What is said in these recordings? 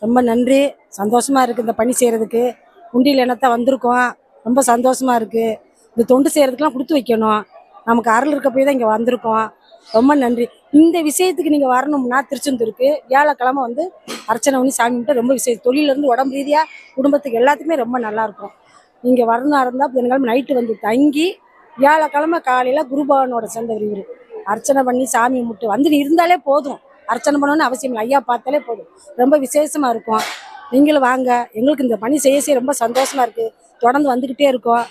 ரொம்ப நன்றி. சந்தோஷமா இருக்கு இந்த பணி செய்யறதுக்கு. உண்டியல் எண்ணத்தை வந்திருக்கோம். ரொம்ப சந்தோஷமா இருக்கு. இந்த தொண்டு செய்யறதுக்கெல்லாம் கொடுத்து வைக்கணும். நமக்கு அருள் இருக்க போய் தான் இங்கே வந்திருக்கோம். ரொம்ப நன்றி. இந்த விஷயத்துக்கு நீங்கள் வரணும்னா திருச்செந்தூருக்கு வியாழக்கிழமை வந்து அர்ச்சனை பண்ணி சாமி கும்பிட்டு ரொம்ப விசேஷம். தொழிலேருந்து உடம்பு ரீதியாக குடும்பத்துக்கு எல்லாத்துக்குமே ரொம்ப நல்லாயிருக்கும். நீங்கள் வரணும் இருந்தால் புதன்கிழமை நைட்டு வந்து தங்கி வியாழக்கிழமை காலையில் குருபவனோட சேர்ந்தவர் இவர் அர்ச்சனை பண்ணி சாமி கும்பிட்டு வந்து இருந்தாலே போதும். அர்ச்சனை பண்ணணும்னு அவசியம் இல்லை. ஐயா பார்த்தாலே போதும். ரொம்ப விசேஷமாக இருக்கும். நீங்களும் வாங்க. எங்களுக்கு இந்த பணி செய்ய ரொம்ப சந்தோஷமாக இருக்குது. தொடர்ந்து வந்துக்கிட்டே இருக்கோம்.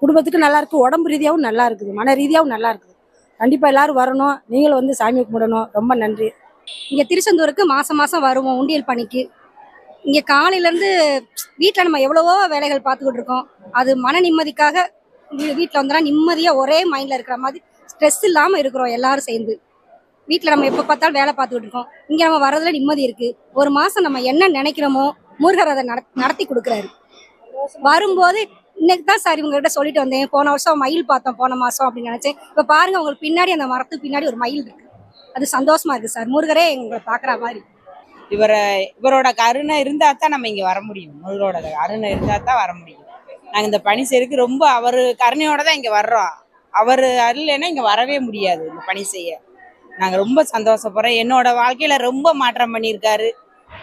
குடும்பத்துக்கு நல்லா இருக்குது. உடம்பு ரீதியாகவும் நல்லா இருக்குது. மன ரீதியாகவும் நல்லா இருக்குது. கண்டிப்பாக எல்லாரும் வரணும். நீங்களும் வந்து சாமி கும்பிடணும். ரொம்ப நன்றி. இங்கே திருச்செந்தூருக்கு மாதம் மாதம் வருவோம் உண்டியல் பணிக்கு. இங்கே காலையிலேருந்து வீட்டில் நம்ம எவ்வளவோ வேலைகள் பார்த்துக்கிட்டு இருக்கோம். அது மன நிம்மதிக்காக வீட்டில் வந்தோம்னா நிம்மதியாக ஒரே மைண்டில் இருக்கிற மாதிரி ஸ்ட்ரெஸ் இல்லாமல் இருக்கிறோம் எல்லாரும் சேர்ந்து. வீட்டில் நம்ம எப்போ பார்த்தாலும் வேலை பார்த்துக்கிட்டு இருக்கோம். இங்கே நம்ம வரதுல நிம்மதி இருக்குது. ஒரு மாதம் நம்ம என்ன நினைக்கிறோமோ முருகர் அதை நடத்தி கொடுக்குறாரு. வரும்போது இன்னைக்கு தான் சார் இவங்ககிட்ட சொல்லிட்டு வந்தேன். போன வருஷம் மயில் பார்த்தோம் போன மாதம் அப்படின்னு நினச்சேன். இப்போ பாருங்கள் உங்களுக்கு பின்னாடி அந்த மரத்துக்கு பின்னாடி ஒரு மயில் இருக்குது. அது சந்தோஷமா இருக்குது சார். முருகரே எங்களை பார்க்குற மாதிரி. இவரோட கருணை இருந்தால் தான் நம்ம இங்கே வர முடியும். முருகரோட கருணை இருந்தால் தான் வர முடியும். நாங்கள் இந்த பணி செய்யறதுக்கு ரொம்ப அவர் கருணையோட தான் இங்கே வர்றோம். அவர் அருள்னா இங்கே வரவே முடியாது. இந்த பணி செய்ய நாங்கள் ரொம்ப சந்தோஷப்படுறோம். என்னோட வாழ்க்கையில ரொம்ப மாற்றம் பண்ணியிருக்காரு.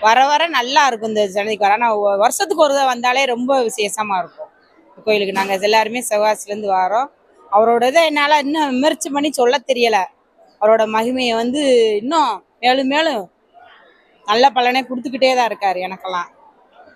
வர வர நல்லா இருக்கும் இந்த சன்னதிக்கு வர. ஆனால் வருஷத்துக்கு ஒரு தான் வந்தாலே ரொம்ப விசேஷமா இருக்கும் கோயிலுக்கு. நாங்கள் எல்லாருமே சிவகாசிலேருந்து வரோம். அவரோட இதை என்னால் இன்னும் விமர்சி பண்ணி சொல்ல தெரியலை. அவரோட மகிமையை வந்து இன்னும் மேலும் மேலும் நல்ல பலனை கொடுத்துக்கிட்டே தான் இருக்காரு எனக்கெல்லாம்.